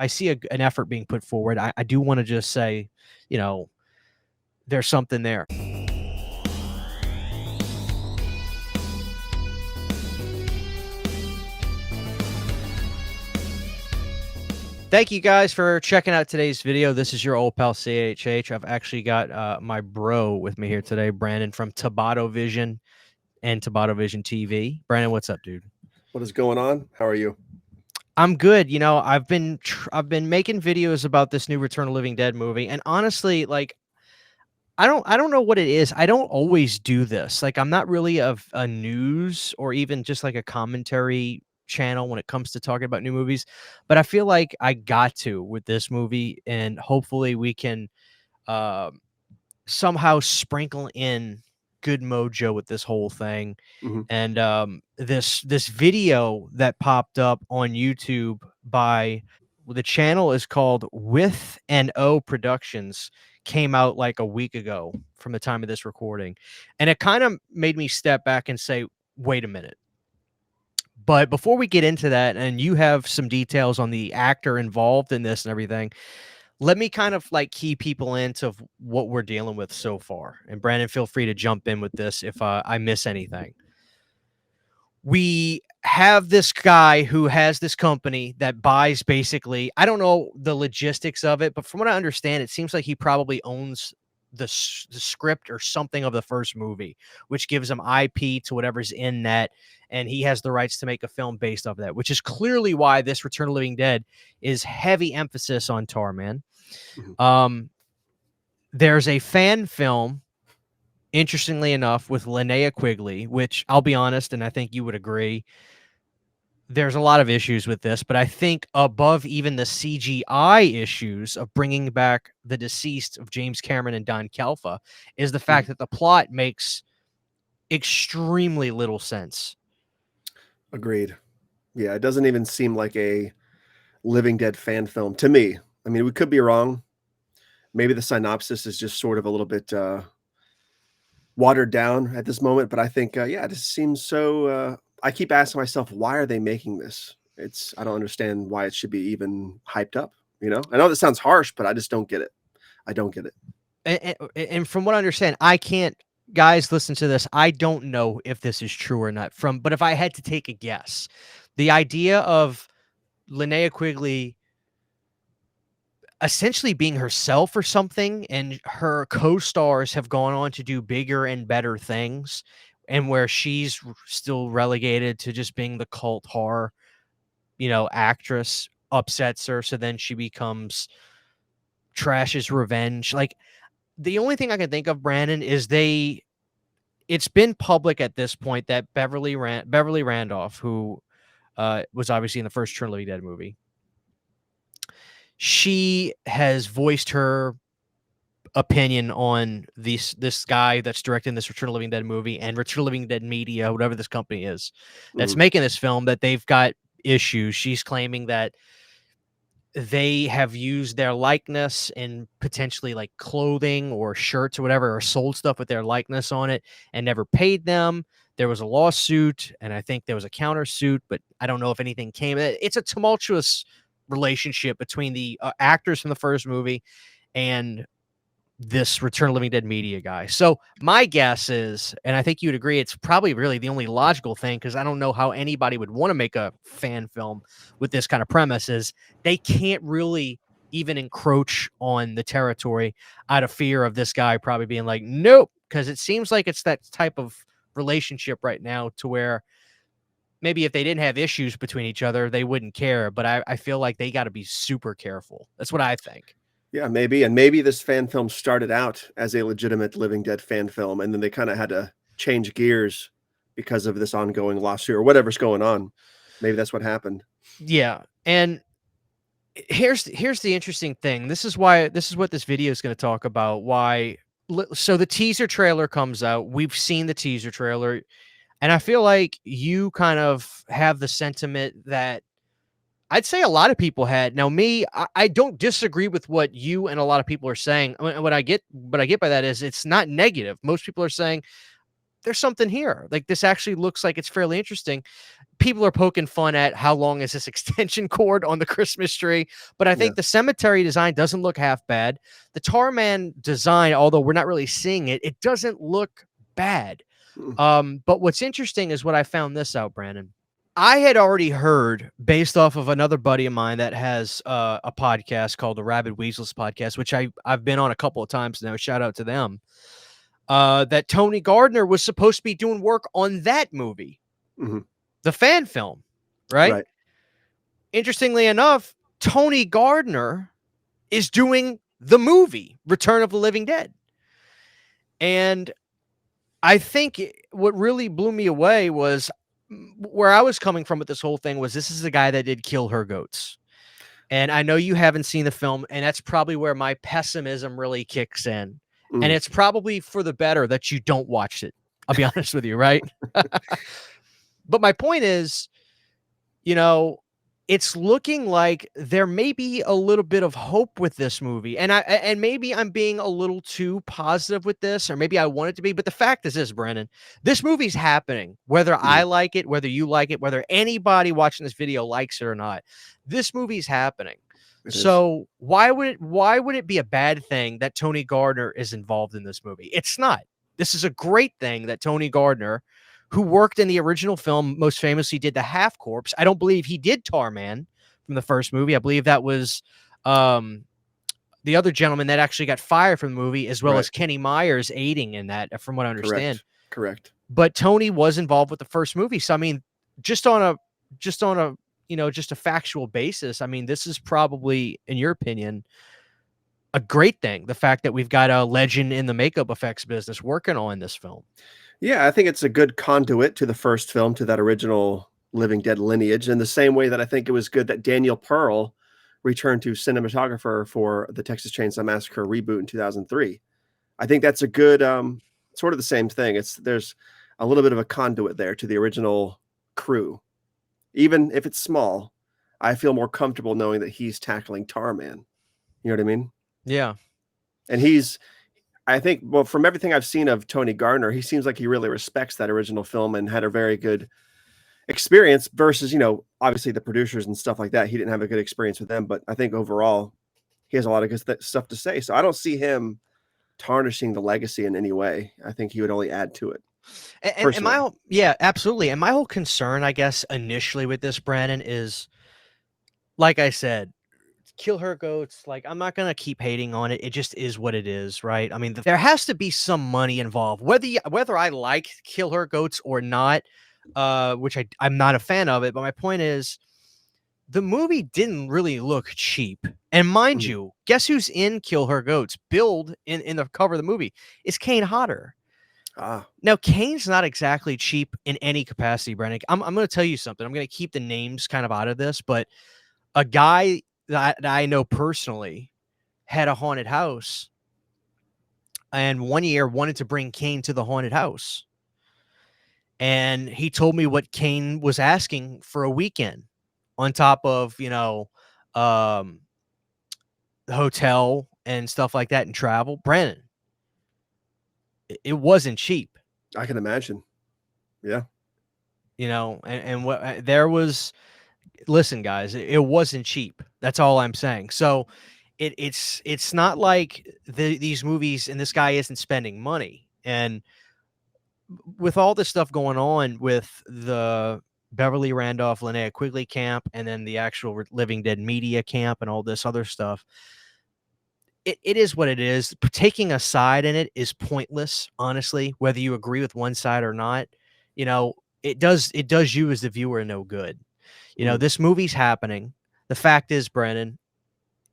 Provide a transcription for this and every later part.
I see an effort being put forward. I do want to just say, you know, there's something there. Thank you guys for checking out today's video. This is your old pal CHH. I've actually got my bro with me here today, Brandon from Tabata Vision and Tabata Vision TV. Brandon, what's up, dude? What is going on? How are you? I'm good. You know, I've been making videos about this new Return of the Living Dead movie, and honestly, like, I don't know what it is. I don't always do this. Like, I'm not really a news or even just like a commentary channel when it comes to talking about new movies, but I feel like I got to with this movie, and hopefully we can uh, somehow sprinkle in good mojo with this whole thing. Mhm. And this video that popped up on YouTube by the channel is called With and O Productions, came out like a week ago from the time of this recording. And it kind of made me step back and say, wait a minute. But before we get into that, and you have some details on the actor involved in this and everything, let me kind of like key people into what we're dealing with so far. And Brandon, feel free to jump in with this if I miss anything. We have this guy who has this company that buys basically, I don't know the logistics of it, but from what I understand, it seems like he probably owns the script or something of the first movie, which gives him IP to whatever's in that. And he has the rights to make a film based off that, which is clearly why this Return of the Living Dead is heavy emphasis on Tarman. Mhm. There's a fan film, interestingly enough, with Linnea Quigley, which I'll be honest, and I think you would agree, there's a lot of issues with this, but I think above even the CGI issues of bringing back the deceased of James Cameron and Don Calfa is the fact Mhm. that the plot makes extremely little sense. Agreed. Yeah, it doesn't even seem like a Living Dead fan film to me. I mean, we could be wrong. Maybe the synopsis is just sort of a little bit watered down at this moment, but I think, yeah, it just seems so. I keep asking myself, why are they making this? I don't understand why it should be even hyped up. I know that sounds harsh, but I just don't get it. I don't get it. And from what I understand, I can't, guys, listen to this. I don't know if this is true or not. But if I had to take a guess, the idea of Linnea Quigley essentially being herself or something, and her co-stars have gone on to do bigger and better things, and where she's still relegated to just being the cult horror, actress, upsets her, so then she becomes Trash's revenge. Like, the only thing I can think of, Brandon, is it's been public at this point that Beverly Randolph, who was obviously in the first Return of the Living Dead movie, she has voiced her opinion on this guy that's directing this Return of the Living Dead movie and Return of the Living Dead Media, whatever this company is that's Mhm. making this film, that they've got issues. She's claiming that they have used their likeness in potentially like clothing or shirts or whatever, or sold stuff with their likeness on it and never paid them. There was a lawsuit, and I think there was a countersuit, but I don't know if anything came. It's a tumultuous relationship between the actors from the first movie and this Return of the Living Dead Media guy. So my guess is, and I think you'd agree, it's probably really the only logical thing, because I don't know how anybody would want to make a fan film with this kind of premise, is they can't really even encroach on the territory out of fear of this guy probably being like, nope, because it seems like it's that type of relationship right now to where maybe if they didn't have issues between each other, they wouldn't care. But I feel like they got to be super careful. That's what I think. Yeah, maybe. And maybe this fan film started out as a legitimate Living Dead fan film, and then they kind of had to change gears because of this ongoing lawsuit or whatever's going on. Maybe that's what happened. Yeah. And here's the interesting thing. This is what this video is going to talk about. So the teaser trailer comes out. We've seen the teaser trailer, and I feel like you kind of have the sentiment that I'd say a lot of people had. Now, me, I don't disagree with what you and a lot of people are saying. What I get by that is it's not negative. Most people are saying there's something here. Like, this actually looks like it's fairly interesting. people are poking fun at how long is this extension cord on the Christmas tree, but I Yeah. think the cemetery design doesn't look half bad. The Tarman design, although we're not really seeing it, it doesn't look bad. Mm. But what's interesting is what I found this out, Brandon. I had already heard, based off of another buddy of mine that has a podcast called the Rabid Weasels podcast, which I've been on a couple of times now. Shout out to them. That Tony Gardner was supposed to be doing work on that movie, Mhm. the fan film, right? Right. Interestingly enough, Tony Gardner is doing the movie Return of the Living Dead. And I think what really blew me away was where I was coming from with this whole thing was this is the guy that did Kill Her Goats. And I know you haven't seen the film, and that's probably where my pessimism really kicks in. And Mm. it's probably for the better that you don't watch it. I'll be honest with you, right? But my point is, you know, it's looking like there may be a little bit of hope with this movie. And maybe I'm being a little too positive with this, or maybe I want it to be, but the fact is this, Brandon, this movie's happening, whether I Mhm. like it, whether you like it, whether anybody watching this video likes it or not. This movie's happening. It is. So why would it be a bad thing that Tony Gardner is involved in this movie? It's not. This is a great thing that Tony Gardner, who worked in the original film, most famously did the Half Corpse. I don't believe he did Tarman from the first movie. I believe that was the other gentleman that actually got fired from the movie, as well Right. as Kenny Myers aiding in that, from what I understand. Correct. Correct. But Tony was involved with the first movie. So I mean, just on a just on a just a factual basis, I mean, this is probably, in your opinion, a great thing. The fact that we've got a legend in the makeup effects business working on this film. Yeah, I think it's a good conduit to the first film, to that original Living Dead lineage, in the same way that I think it was good that Daniel Pearl returned to cinematographer for the Texas Chainsaw Massacre reboot in 2003. I think that's a good, sort of the same thing. There's a little bit of a conduit there to the original crew. Even if it's small, I feel more comfortable knowing that he's tackling Tarman. You know what I mean? Yeah. And I think, well, from everything I've seen of Tony Gardner, he seems like he really respects that original film and had a very good experience versus, obviously the producers and stuff like that. He didn't have a good experience with them, but I think overall he has a lot of good stuff to say. So I don't see him tarnishing the legacy in any way. I think he would only add to it And personally. yeah, absolutely. And my whole concern, I guess, initially with this, Brandon, is like I said, Kill Her Goats. Like, I'm not gonna keep hating on it. It just is what it is, right? I mean, there has to be some money involved, whether I like Kill Her Goats or not, which I'm not a fan of it. But my point is, the movie didn't really look cheap. And mind Mhm. you, guess who's in Kill Her Goats? Billed in the cover of the movie is Kane Hodder. Ah, Now, Kane's not exactly cheap in any capacity, Brennick. I'm going to tell you something. I'm going to keep the names kind of out of this, but a guy that I know personally had a haunted house and one year wanted to bring Kane to the haunted house. And he told me what Kane was asking for a weekend on top of, um, hotel and stuff like that and travel. Brandon, it wasn't cheap, I can imagine. Yeah. and what there was. Listen, guys, it wasn't cheap. That's all I'm saying. So it's not like these movies and this guy isn't spending money. And with all this stuff going on with the Beverly Randolph Linnea Quigley camp and then the actual Living Dead media camp and all this other stuff, it is what it is. Taking a side in it is pointless, honestly, whether you agree with one side or not. You know, it does you as the viewer no good. Mhm. This movie's happening. The fact is, Brennan,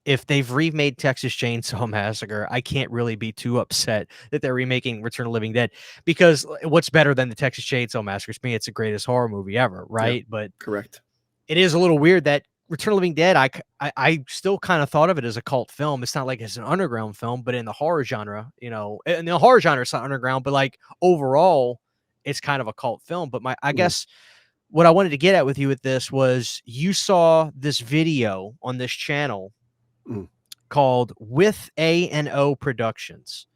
if they've remade Texas Chainsaw Massacre, I can't really be too upset that they're remaking Return of the Living Dead, because what's better than the Texas Chainsaw Massacre? To me, it's the greatest horror movie ever, Yep. right? But Correct. it is a little weird that Return of the Living Dead, I still kind of thought of it as a cult film. It's not like it's an underground film, but in the horror genre, in the horror genre, it's not underground, but like overall, it's kind of a cult film. But I Mhm. guess what I wanted to get at with you with this was you saw this video on this channel Mhm. called With A&O Productions.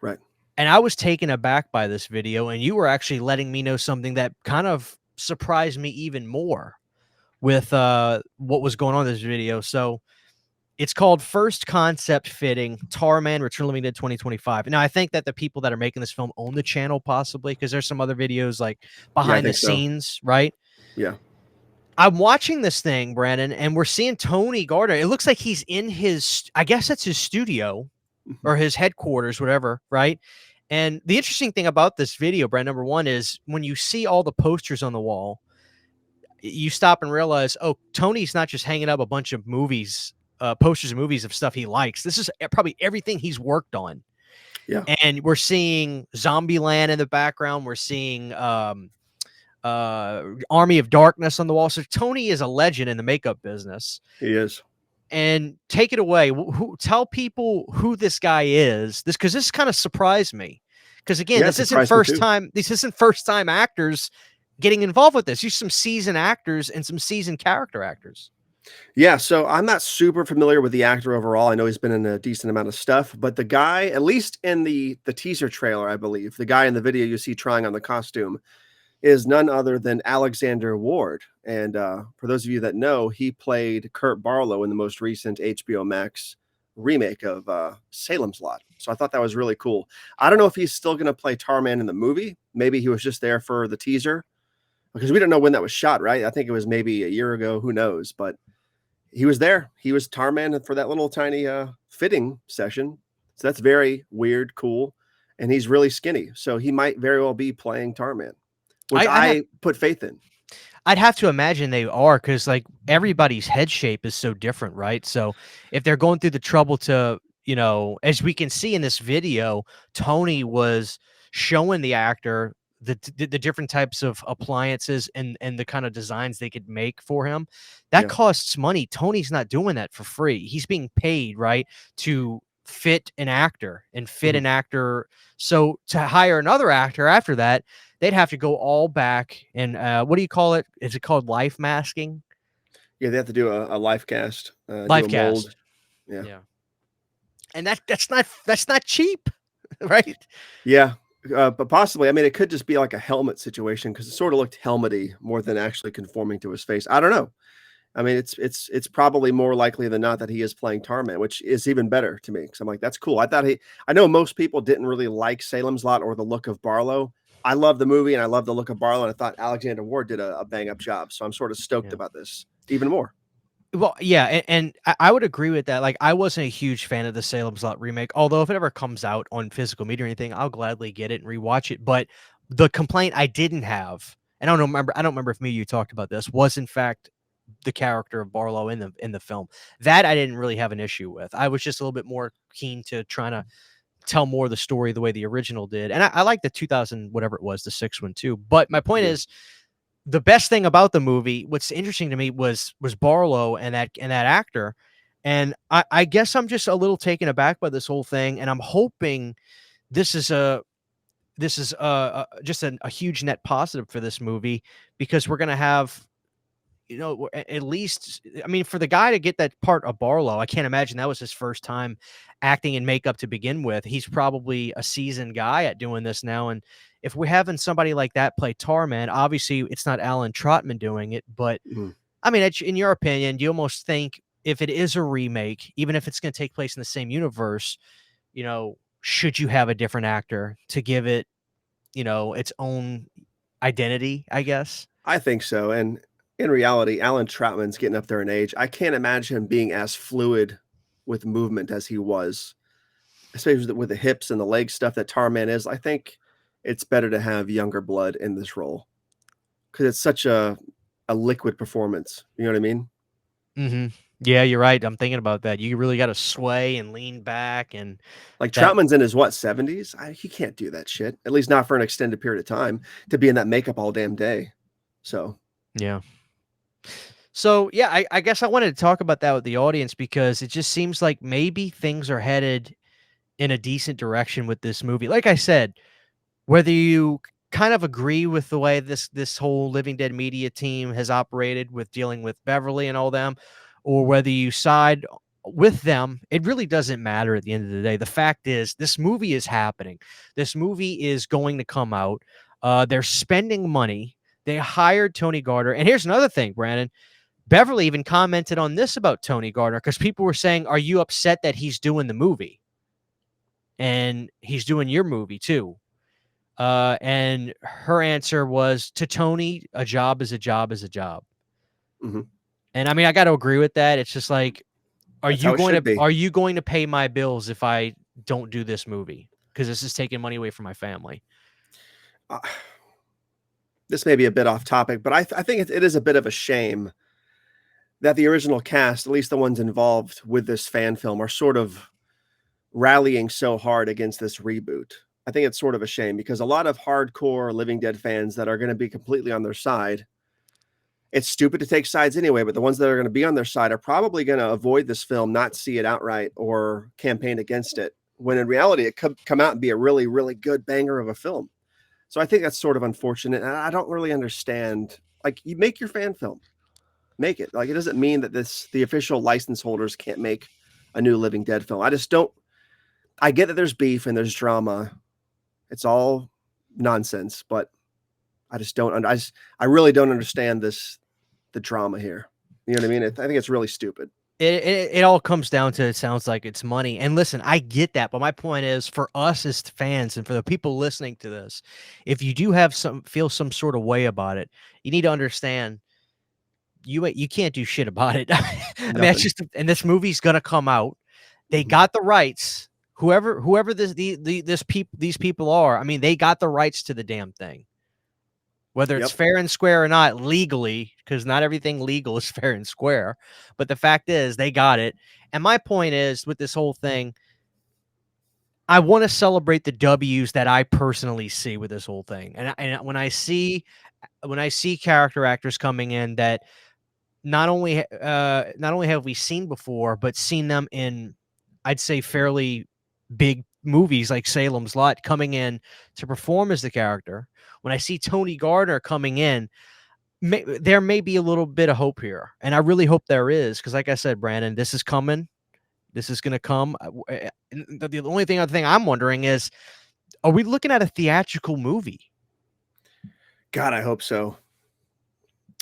Right. And I was taken aback by this video, and you were actually letting me know something that kind of surprised me even more with what was going on in this video. So it's called First Concept Fitting Tarman Return Living Dead 2025. Now I think that the people that are making this film own the channel possibly, because there's some other videos like Yeah, I behind the think so. scenes, right? Yeah. I'm watching this thing, Brandon, and we're seeing Tony Gardner. It looks like he's in his, I guess that's his studio Mhm. or his headquarters, whatever, right? And the interesting thing about this video, Brandon, number one, is when you see all the posters on the wall, you stop and realize, oh, Tony's not just hanging up a bunch of movies, posters and movies of stuff he likes. This is probably everything he's worked on. Yeah, And we're seeing Zombieland in the background. We're seeing Army of Darkness on the wall. So Tony is a legend in the makeup business. he is. And take it away. Tell people who this guy is. Because this kind of surprised me. Because again, Yeah, it this isn't surprised me first too. time. This isn't first time actors getting involved with this. You're some seasoned actors and some seasoned character actors. Yeah, so I'm not super familiar with the actor overall. I know he's been in a decent amount of stuff, but the guy, at least in the teaser trailer, I believe, the guy in the video you see trying on the costume is none other than Alexander Ward. And for those of you that know, he played Kurt Barlow in the most recent HBO Max remake of Salem's Lot. So I thought that was really cool. I don't know if he's still going to play Tarman in the movie. Maybe he was just there for the teaser because we don't know when that was shot, right? I think it was maybe a year ago. Who knows? But he was there. He was Tarman for that little tiny fitting session. So that's very weird, cool. And he's really skinny. So he might very well be playing Tarman, which I'd have I put faith in. I'd have to imagine they are, because like everybody's head shape is so different, right? So if they're going through the trouble to, as we can see in this video, Tony was showing the actor the different types of appliances and the kind of designs they could make for him. That Yeah. costs money. Tony's not doing that for free. He's being paid, right, to fit an actor and fit Mhm. an actor. So to hire another actor after that, they'd have to go all back and what do you call it? Is it called life masking? Yeah, they have to do a life cast, do Life a mold. cast. Yeah. Yeah. And that's not cheap, right? Yeah. But possibly, I mean, it could just be like a helmet situation because it sort of looked helmety more than actually conforming to his face. I don't know. I mean, it's probably more likely than not that he is playing Tarman, which is even better to me because I'm like, that's cool. I know most people didn't really like Salem's Lot or the look of Barlow. I love the movie and I love the look of Barlow, and I thought Alexander Ward did a bang up job. So I'm sort of stoked Yeah. about this even more. Well, yeah, and I would agree with that. Like, I wasn't a huge fan of the Salem's Lot remake, although if it ever comes out on physical media or anything, I'll gladly get it and rewatch it. But the complaint I didn't have, and I don't remember if me or you talked about this, was in fact the character of Barlow in the film. That I didn't really have an issue with. I was just a little bit more keen to trying to tell more of the story the way the original did. And I like the 2000 whatever it was, the sixth one too. But my point Yeah. is, the best thing about the movie, what's interesting to me was Barlow and that actor. And I guess I'm just a little taken aback by this whole thing, and I'm hoping this is just a huge net positive for this movie, because we're gonna have, at least, I mean, for the guy to get that part of Barlow, I can't imagine that was his first time acting in makeup to begin with. He's probably a seasoned guy at doing this now. And if we're having somebody like that play Tarman, obviously it's not Alan Trotman doing it, but Mhm. I mean, in your opinion, do you almost think if it is a remake, even if it's going to take place in the same universe, should you have a different actor to give it, its own identity, I guess? I think so. And in reality, Alan Troutman's getting up there in age. I can't imagine him being as fluid with movement as he was, especially with the hips and the leg stuff that Tarman is. I think it's better to have younger blood in this role because it's such a liquid performance. You know what I mean? Hmm. Yeah, you're right. I'm thinking about that. You really got to sway and lean back, and Like that. Troutman's in his what 70s? He can't do that shit. At least not for an extended period of time to be in that makeup all damn day. So Yeah. So yeah, I guess I wanted to talk about that with the audience, because it just seems like maybe things are headed in a decent direction with this movie. Like I said, whether you kind of agree with the way this whole Living Dead media team has operated with dealing with Beverly and all them, or whether you side with them, it really doesn't matter at the end of the day. The fact is, this movie is happening. This movie is going to come out. They're spending money. They hired Tony Gardner. And here's another thing, Brandon. Beverly even commented on this about Tony Gardner because people were saying, "Are you upset that he's doing the movie and he's doing your movie too?" And her answer was, to Tony, a job is a job is a job. Mhm. And I mean, I got to agree with that. It's just like, That's how it should be. are you going to pay my bills if I don't do this movie? Because this is taking money away from my family. Uh, this may be a bit off topic, but I think it is a bit of a shame that the original cast, at least the ones involved with this fan film, are sort of rallying so hard against this reboot. I think it's sort of a shame because a lot of hardcore Living Dead fans that are going to be completely on their side. It's stupid to take sides anyway, but the ones that are going to be on their side are probably going to avoid this film, not see it outright, or campaign against it. When in reality, it could come out and be a really, really good banger of a film. So I think that's sort of unfortunate. And I don't really understand. Like, you make your fan film, make it. Like, it doesn't mean that the official license holders can't make a new Living Dead film. I just don't. I get that there's beef and there's drama. It's all nonsense, but I just don't. I really don't understand the drama here. You know what I mean? I think it's really stupid. It all comes down to, it sounds like it's money. And listen, I get that, but my point is, for us as fans and for the people listening to this, if you do have feel some sort of way about it, you need to understand you can't do shit about it. I mean, that's Nothing. just, and this movie's gonna come out. They Mhm. got the rights. Whoever these people are, I mean, they got the rights to the damn thing. Whether it's Yep. fair and square or not legally, because not everything legal is fair and square. But the fact is, they got it. And my point is, with this whole thing, I want to celebrate the W's that I personally see with this whole thing. And when I see character actors coming in that not only have we seen before, but seen them in, I'd say, fairly big movies like Salem's Lot, coming in to perform as the character. When I see Tony Gardner coming in, there may be a little bit of hope here, and I really hope there is, because, like I said, Brandon, this is coming. This is going to come. The only other thing I'm wondering is, are we looking at a theatrical movie? God, I hope so.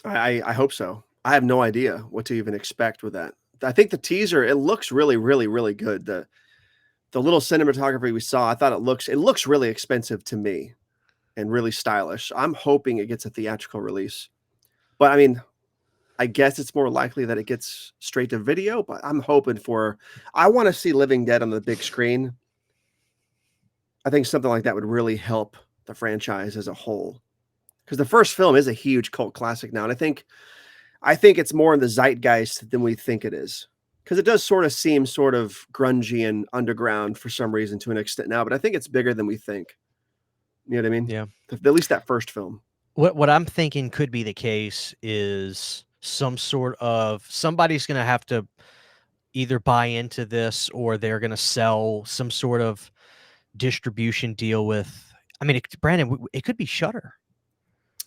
I hope so. I have no idea what to even expect with that. I think the teaser, it looks really, really, really good. The little cinematography we saw, I thought it looks really expensive to me and really stylish. I'm hoping it gets a theatrical release. But I mean, I guess it's more likely that it gets straight to video, but I'm hoping for I want to see Living Dead on the big screen. I think something like that would really help the franchise as a whole. Because the first film is a huge cult classic now. And I think it's more in the zeitgeist than we think it is. Because it does sort of seem sort of grungy and underground for some reason to an extent now, but I think it's bigger than we think. You know what I mean? Yeah. At least that first film. What I'm thinking could be the case is some sort of, somebody's going to have to either buy into this, or they're going to sell some sort of distribution deal with. I mean, Brandon, it could be Shutter.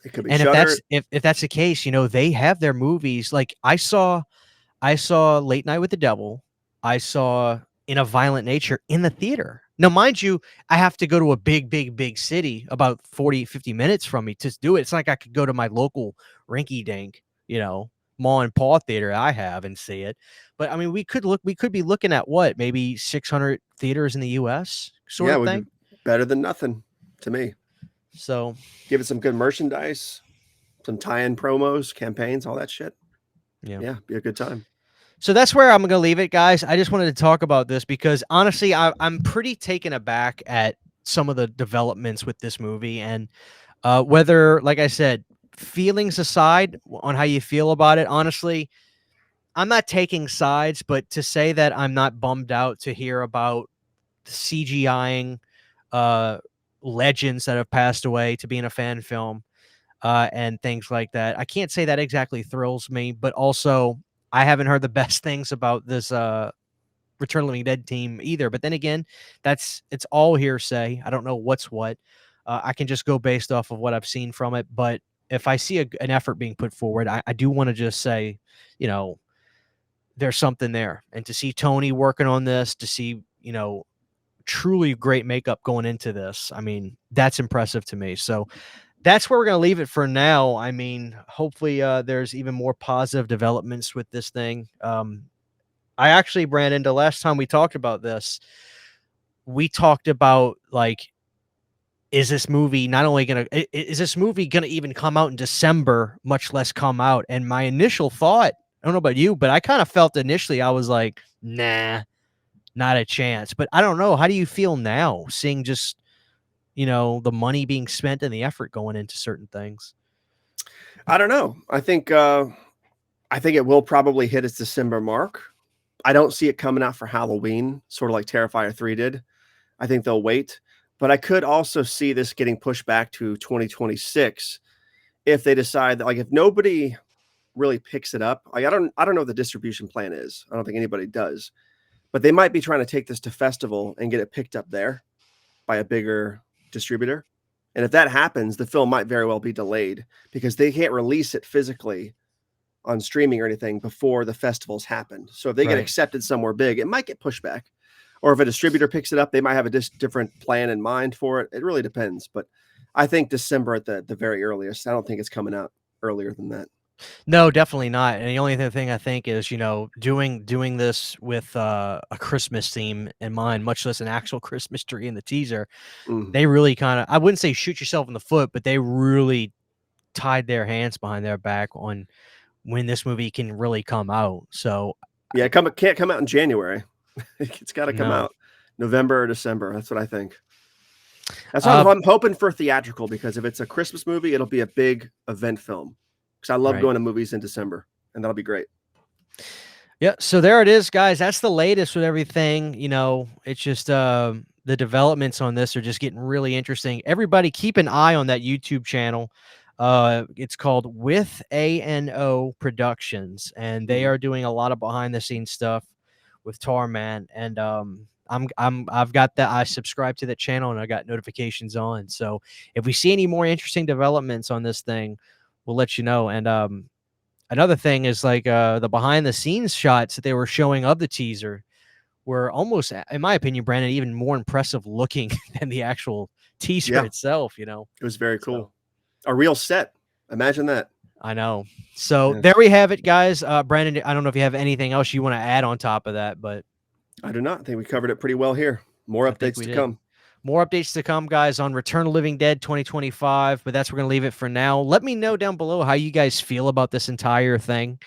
It could be And Shutter. if that's the case, they have their movies. Like, I saw Late Night with the Devil. I saw In a Violent Nature in the theater. Now, mind you, I have to go to a big, big, big city about 40, 50 minutes from me to do it. It's like I could go to my local rinky dink, ma and paw theater I have, and see it. But I mean, we could be looking at what, maybe 600 theaters in the US sort Yeah, it of would thing. be better than nothing to me. So, Give it some good merchandise, some tie-in promos, campaigns, all that shit. yeah. Yeah, be a good time. So that's where I'm going to leave it, guys. I just wanted to talk about this because, honestly, I'm pretty taken aback at some of the developments with this movie. And whether, like I said, feelings aside on how you feel about it, honestly, I'm not taking sides, but to say that I'm not bummed out to hear about CGIing uh, legends that have passed away to be in a fan film, and things like that, I can't say that exactly thrills me, but also I haven't heard the best things about this Return of the Living Dead team either. But then again, it's all hearsay. I don't know what's what. I can just go based off of what I've seen from it. But if I see an effort being put forward, I do want to just say, you know, there's something there. And to see Tony working on this, to see, truly great makeup going into this, I mean, that's impressive to me. So that's where we're going to leave it for now. I mean, hopefully there's even more positive developments with this thing. I actually, Brandon, the last time we talked about this, we talked about like, is this movie not only gonna is this movie gonna even come out in December, much less come out? And my initial thought, I don't know about you, but I kind of felt initially I was like, nah, not a chance. But I don't know. How do you feel now, seeing just the money being spent and the effort going into certain things? I don't know. I think it will probably hit its December mark. I don't see it coming out for Halloween, sort of like Terrifier 3 did. I think they'll wait. But I could also see this getting pushed back to 2026 if they decide that, like, if nobody really picks it up. Like, I don't know what the distribution plan is. I don't think anybody does. But they might be trying to take this to festival and get it picked up there by a bigger distributor. And if that happens, the film might very well be delayed because they can't release it physically on streaming or anything before the festivals happened. So if they get Right. accepted somewhere big, it might get pushed back. Or if a distributor picks it up, they might have a different plan in mind for it. It really depends. But I think December at the very earliest. I don't think it's coming out earlier than that. No, definitely not. And the only other thing I think is, doing this with a Christmas theme in mind, much less an actual Christmas tree in the teaser. Mm. They really kind of, I wouldn't say shoot yourself in the foot, but they really tied their hands behind their back on when this movie can really come out. So Yeah, it can't come out in January. It's got to come no, out November or December. That's what I think. That's why uh, I'm hoping for theatrical, because if it's a Christmas movie, it'll be a big event film. Because I love right. going to movies in December, and that'll be great. Yeah, so there it is, guys. That's the latest with everything. It's just the developments on this are just getting really interesting. Everybody keep an eye on that YouTube channel. It's called With ANO Productions, and they Mhm. are doing a lot of behind the scenes stuff with Tarman. And I've got that. I subscribe to that channel and I got notifications on. So if we see any more interesting developments on this thing, we'll let you know. And another thing is like the behind the scenes shots that they were showing of the teaser were almost, in my opinion, Brandon, even more impressive looking than the actual teaser Yeah, itself. it was very So cool. A real set. Imagine that. I know. So Yeah. there we have it, guys. Brandon, I don't know if you have anything else you want to add on top of that, but I do not think we covered it pretty well here. More I think updates we to did. come. More updates to come, guys, on Return of the Living Dead 2025, but that's where we're going to leave it for now. Let me know down below how you guys feel about this entire thing.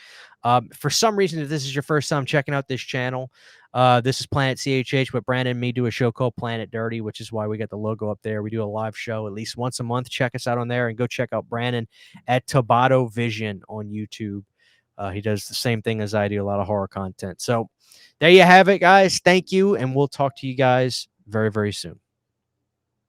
For some reason, if this is your first time checking out this channel, this is Planet CHH, but Brandon and me do a show called Planet Dirty, which is why we got the logo up there. We do a live show at least once a month. Check us out on there and go check out Brandon at Tabata Vision on YouTube. He does the same thing as I do, a lot of horror content. So there you have it, guys. Thank you, and we'll talk to you guys very, very soon.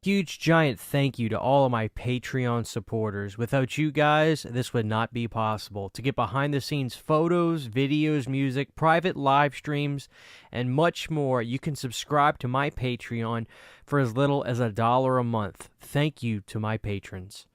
Huge giant thank you to all of my Patreon supporters. Without you guys, this would not be possible. To get behind the scenes photos, videos, music, private live streams, and much more, you can subscribe to my Patreon for as little as $1 a month. Thank you to my patrons.